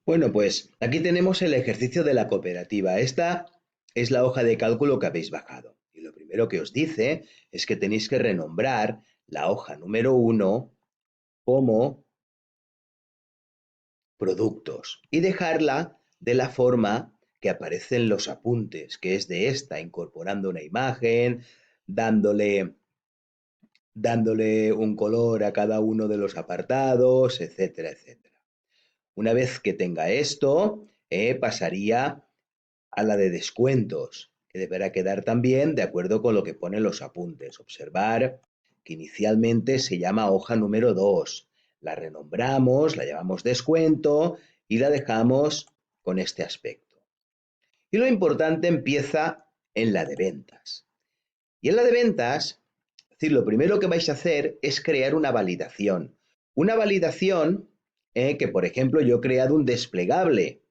Bueno, pues aquí tenemos el ejercicio de la cooperativa. Esta es la hoja de cálculo que habéis bajado. Y lo primero que os dice es que tenéis que renombrar la hoja número uno como productos y dejarla de la forma que aparece en los apuntes, que es de esta, incorporando una imagen, dándole, dándole un color a cada uno de los apartados, etcétera, etcétera. Una vez que tenga esto, pasaría a la de descuentos, que deberá quedar también de acuerdo con lo que ponen los apuntes. Observar que inicialmente se llama hoja número 2. La renombramos, la llamamos descuento y la dejamos con este aspecto. Y lo importante empieza en la de ventas. Y en la de ventas, es decir, lo primero que vais a hacer es crear una validación. Una validación que, por ejemplo, yo he creado un desplegable,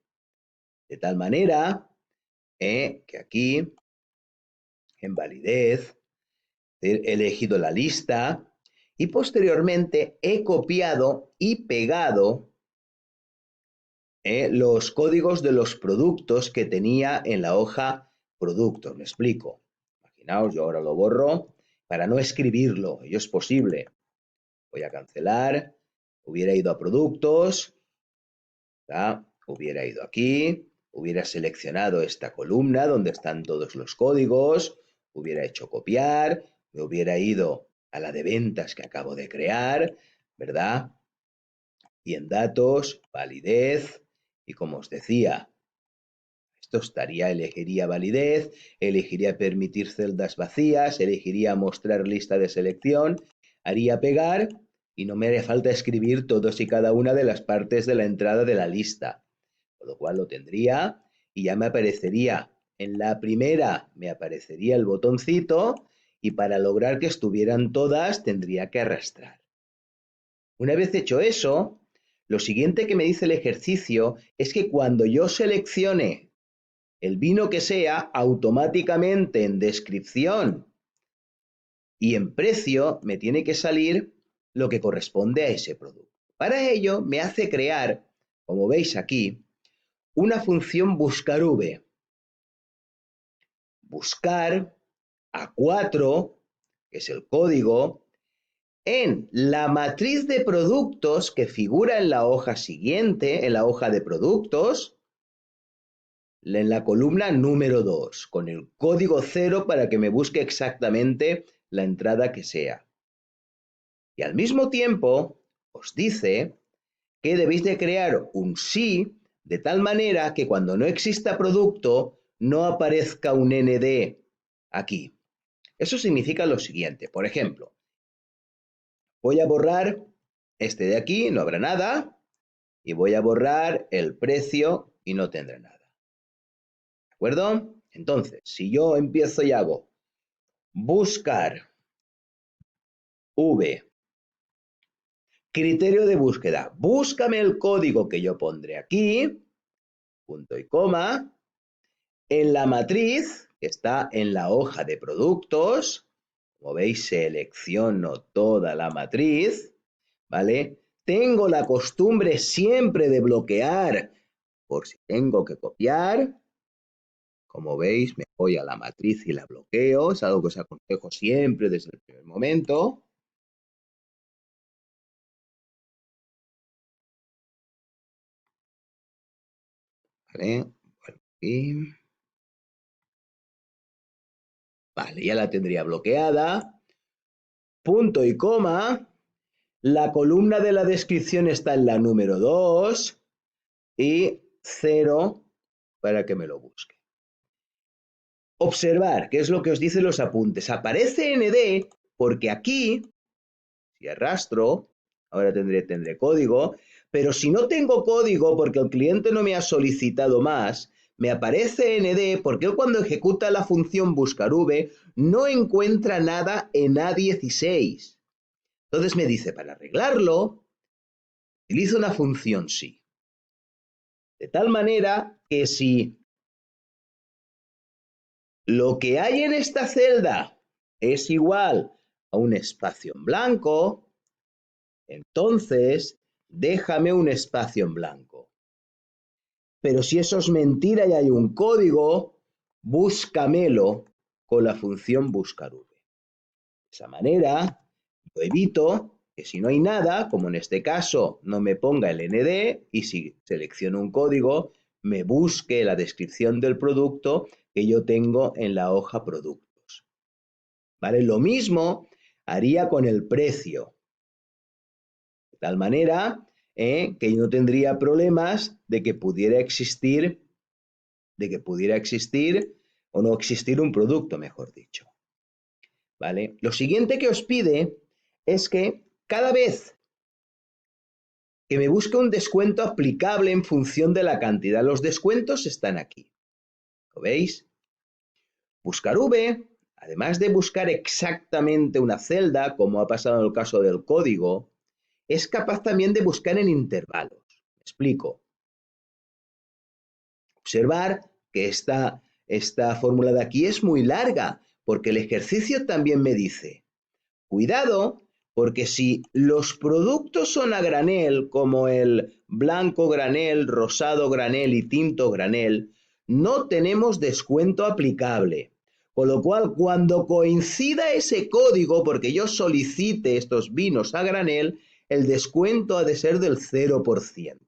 de tal manera que aquí en validez, he elegido la lista y posteriormente he copiado y pegado los códigos de los productos que tenía en la hoja productos. Me explico. Imaginaos, yo ahora lo borro para no escribirlo. Ello es posible. Voy a cancelar. Hubiera ido a productos. ¿Tá? Hubiera ido aquí. Hubiera seleccionado esta columna donde están todos los códigos. Hubiera hecho copiar. Me hubiera ido a la de ventas que acabo de crear, ¿verdad? Y en datos, validez. Y como os decía, esto estaría, elegiría validez, elegiría permitir celdas vacías, elegiría mostrar lista de selección, haría pegar y no me haría falta escribir todos y cada una de las partes de la entrada de la lista. Con lo cual lo tendría y ya me aparecería. En la primera me aparecería el botoncito y para lograr que estuvieran todas tendría que arrastrar. Una vez hecho eso, lo siguiente que me dice el ejercicio es que cuando yo seleccione el vino que sea, automáticamente en descripción y en precio me tiene que salir lo que corresponde a ese producto. Para ello me hace crear, como veis aquí, una función buscar v. Buscar a 4, que es el código, en la matriz de productos que figura en la hoja siguiente, en la hoja de productos, en la columna número 2, con el código 0 para que me busque exactamente la entrada que sea. Y al mismo tiempo os dice que debéis de crear un sí de tal manera que cuando no exista producto no aparezca un ND aquí. Eso significa lo siguiente, por ejemplo, voy a borrar este de aquí, no habrá nada, y voy a borrar el precio y no tendrá nada. ¿De acuerdo? Entonces, si yo empiezo y hago buscar V, criterio de búsqueda, búscame el código que yo pondré aquí, punto y coma, en la matriz, que está en la hoja de productos, como veis, selecciono toda la matriz, ¿vale? Tengo la costumbre siempre de bloquear por si tengo que copiar. Como veis, me voy a la matriz y la bloqueo. Es algo que os aconsejo siempre desde el primer momento. ¿Vale? Bueno, aquí. Vale, ya la tendría bloqueada. Punto y coma. La columna de la descripción está en la número 2 y 0 para que me lo busque. Observar, qué es lo que os dicen los apuntes. Aparece ND porque aquí, si arrastro, ahora tendré código, pero si no tengo código porque el cliente no me ha solicitado más, me aparece ND porque él cuando ejecuta la función buscar V no encuentra nada en A16. Entonces me dice, para arreglarlo, utiliza una función sí. De tal manera que si lo que hay en esta celda es igual a un espacio en blanco, entonces déjame un espacio en blanco. Pero si eso es mentira y hay un código, búscamelo con la función buscarv. De esa manera, yo evito que si no hay nada, como en este caso, no me ponga el ND y si selecciono un código, me busque la descripción del producto que yo tengo en la hoja productos. ¿Vale? Lo mismo haría con el precio. De tal manera que yo no tendría problemas de que pudiera existir o no existir un producto, mejor dicho. ¿Vale? Lo siguiente que os pide es que cada vez que me busque un descuento aplicable en función de la cantidad, los descuentos están aquí. ¿Lo veis? buscarv, además de buscar exactamente una celda, como ha pasado en el caso del código, es capaz también de buscar en intervalos. Me explico. Observar que esta fórmula de aquí es muy larga, porque el ejercicio también me dice, cuidado, porque si los productos son a granel, como el blanco granel, rosado granel y tinto granel, no tenemos descuento aplicable. Con lo cual, cuando coincida ese código, porque yo solicite estos vinos a granel, el descuento ha de ser del 0%.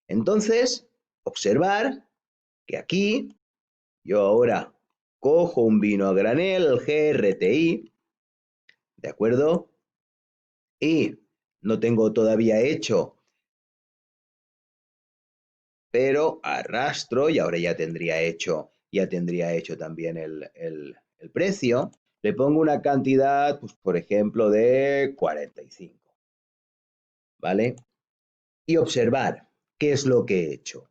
Entonces, observar que aquí yo ahora cojo un vino a granel, el GRTI, ¿de acuerdo? Y no tengo todavía hecho, pero arrastro y ahora ya tendría hecho también el precio. Le pongo una cantidad, pues, por ejemplo, de 45, ¿vale? Y observar qué es lo que he hecho.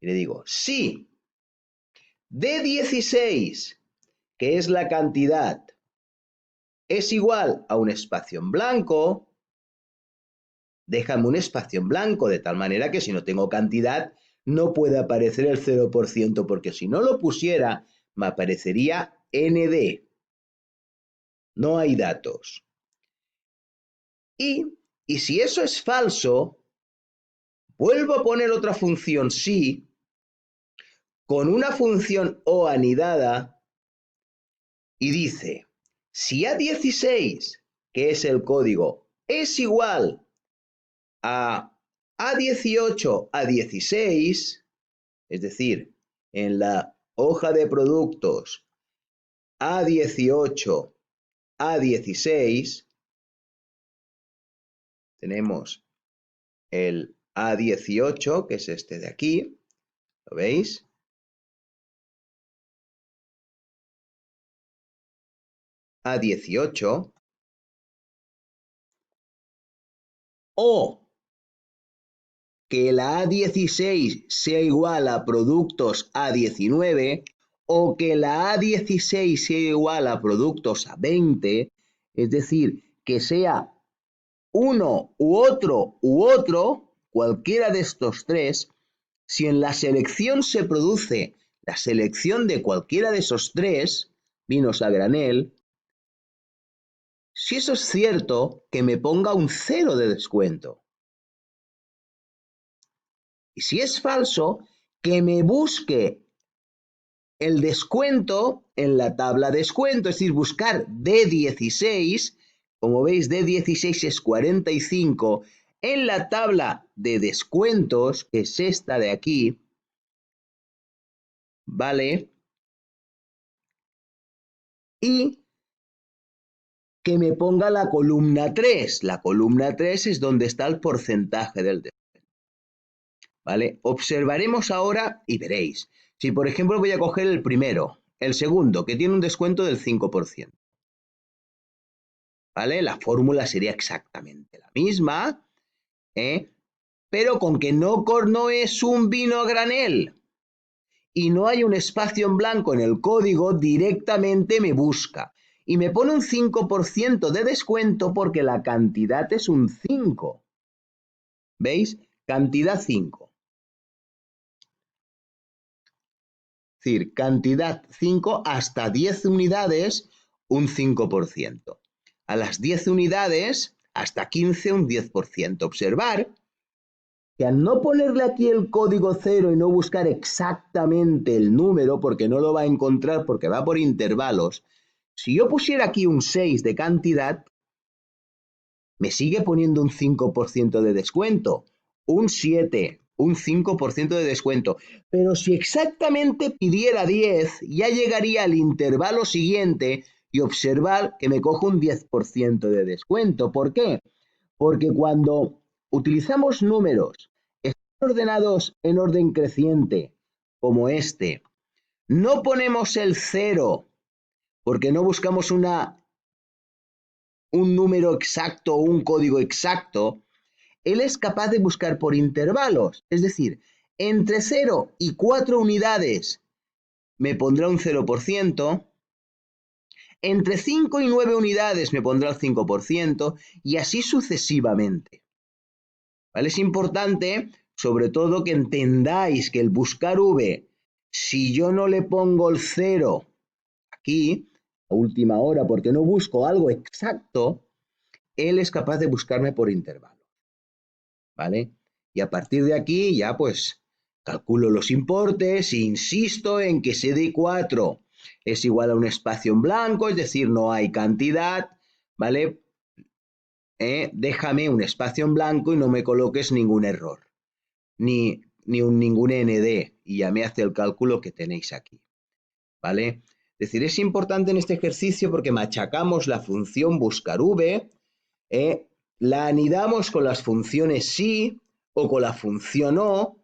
Y le digo, sí, de 16, que es la cantidad, es igual a un espacio en blanco, déjame un espacio en blanco, de tal manera que si no tengo cantidad, no puede aparecer el 0%, porque si no lo pusiera, me aparecería ND. No hay datos. Y si eso es falso, vuelvo a poner otra función sí, con una función o anidada, y dice, si A16, que es el código, es igual a A18 a 16, es decir, en la hoja de productos A18 a 16, tenemos el A18, que es este de aquí, ¿lo veis? A18, o que la A16 sea igual a productos A19, o que la A16 sea igual a productos A20, es decir, que sea uno u otro, cualquiera de estos tres, si en la selección se produce la selección de cualquiera de esos tres vinos a granel, si eso es cierto, que me ponga un 0 de descuento. Y si es falso, que me busque el descuento en la tabla descuento, es decir, buscar D16, como veis D16 es 45, en la tabla de descuentos, que es esta de aquí, ¿vale? Y que me ponga la columna 3. La columna 3 es donde está el porcentaje del descuento. ¿Vale? Observaremos ahora y veréis. Si, por ejemplo, voy a coger el primero, el segundo, que tiene un descuento del 5%. ¿Vale? La fórmula sería exactamente la misma, pero con que no es un vino a granel y no hay un espacio en blanco en el código, directamente me busca. Y me pone un 5% de descuento porque la cantidad es un 5. ¿Veis? Cantidad 5. Es decir, cantidad 5 hasta 10 unidades, un 5%. A las 10 unidades, hasta 15, un 10%. Observar que al no ponerle aquí el código 0 y no buscar exactamente el número, porque no lo va a encontrar porque va por intervalos, si yo pusiera aquí un 6 de cantidad, me sigue poniendo un 5% de descuento, un 7, un 5% de descuento. Pero si exactamente pidiera 10, ya llegaría al intervalo siguiente y observar que me cojo un 10% de descuento. ¿Por qué? Porque cuando utilizamos números ordenados en orden creciente, como este, no ponemos el 0 porque no buscamos un número exacto o un código exacto, él es capaz de buscar por intervalos, es decir, entre 0 y 4 unidades me pondrá un 0%, entre 5 y 9 unidades me pondrá el 5% y así sucesivamente. ¿Vale? Es importante, sobre todo, que entendáis que el buscar V, si yo no le pongo el 0 aquí, a última hora, porque no busco algo exacto, él es capaz de buscarme por intervalos. ¿Vale? Y a partir de aquí ya pues calculo los importes e insisto en que CD4 es igual a un espacio en blanco, es decir, no hay cantidad, ¿vale? Déjame un espacio en blanco y no me coloques ningún error, ningún ND, y ya me hace el cálculo que tenéis aquí, ¿vale? Es decir, es importante en este ejercicio porque machacamos la función buscar V, la anidamos con las funciones sí o con la función o,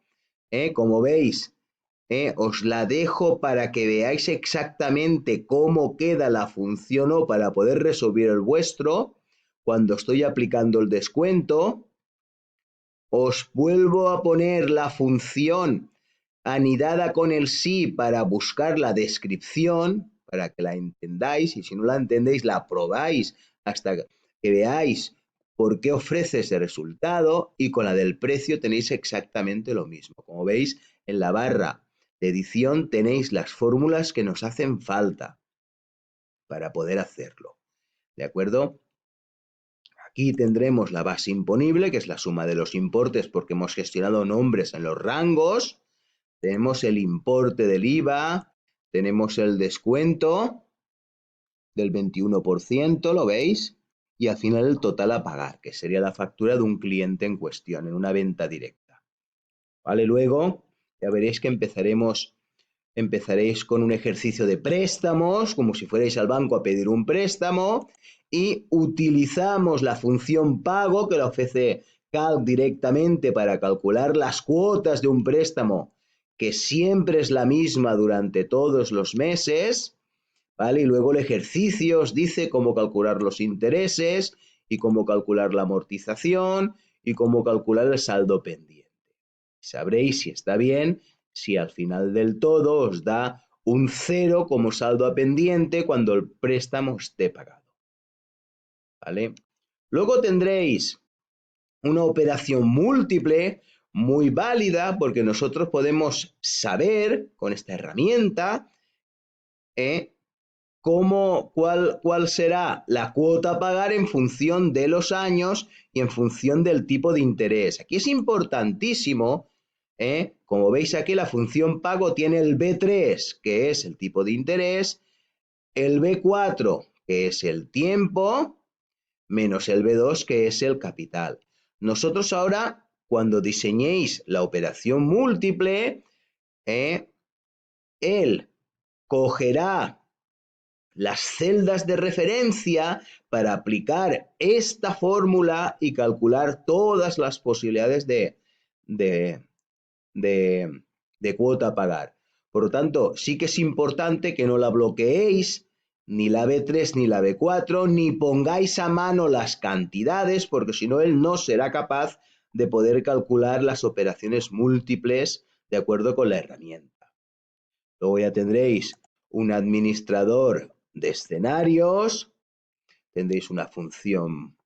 como veis, os la dejo para que veáis exactamente cómo queda la función o para poder resolver el vuestro. Cuando estoy aplicando el descuento, os vuelvo a poner la función anidada con el sí para buscar la descripción, para que la entendáis, y si no la entendéis, la probáis hasta que veáis por qué ofrece ese resultado, y con la del precio tenéis exactamente lo mismo. Como veis, en la barra de edición tenéis las fórmulas que nos hacen falta para poder hacerlo. ¿De acuerdo? Aquí tendremos la base imponible, que es la suma de los importes porque hemos gestionado nombres en los rangos. Tenemos el importe del IVA, tenemos el descuento del 21%, ¿lo veis? Y al final el total a pagar, que sería la factura de un cliente en cuestión, en una venta directa. ¿Vale? Luego ya veréis que empezaréis con un ejercicio de préstamos, como si fuerais al banco a pedir un préstamo, y utilizamos la función pago que la ofrece Calc directamente para calcular las cuotas de un préstamo, que siempre es la misma durante todos los meses, ¿vale? Y luego el ejercicio os dice cómo calcular los intereses y cómo calcular la amortización y cómo calcular el saldo pendiente. Sabréis si está bien, si al final del todo os da un 0 como saldo a pendiente cuando el préstamo esté pagado. ¿Vale? Luego tendréis una operación múltiple muy válida porque nosotros podemos saber con esta herramienta cuál será la cuota a pagar en función de los años y en función del tipo de interés. Aquí es importantísimo, como veis aquí la función pago tiene el B3, que es el tipo de interés, el B4, que es el tiempo, menos el B2, que es el capital. Nosotros ahora, cuando diseñéis la operación múltiple, él cogerá las celdas de referencia para aplicar esta fórmula y calcular todas las posibilidades de, de cuota a pagar. Por lo tanto, sí que es importante que no la bloqueéis, ni la B3 ni la B4, ni pongáis a mano las cantidades, porque si no, él no será capaz de poder calcular las operaciones múltiples de acuerdo con la herramienta. Luego ya tendréis un administrador de escenarios, tendréis una función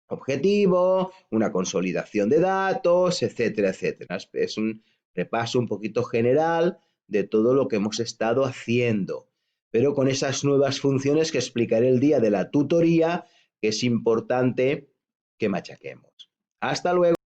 objetivo, una consolidación de datos, etcétera, etcétera. Es un repaso un poquito general de todo lo que hemos estado haciendo, pero con esas nuevas funciones que explicaré el día de la tutoría, que es importante que machaquemos. Hasta luego.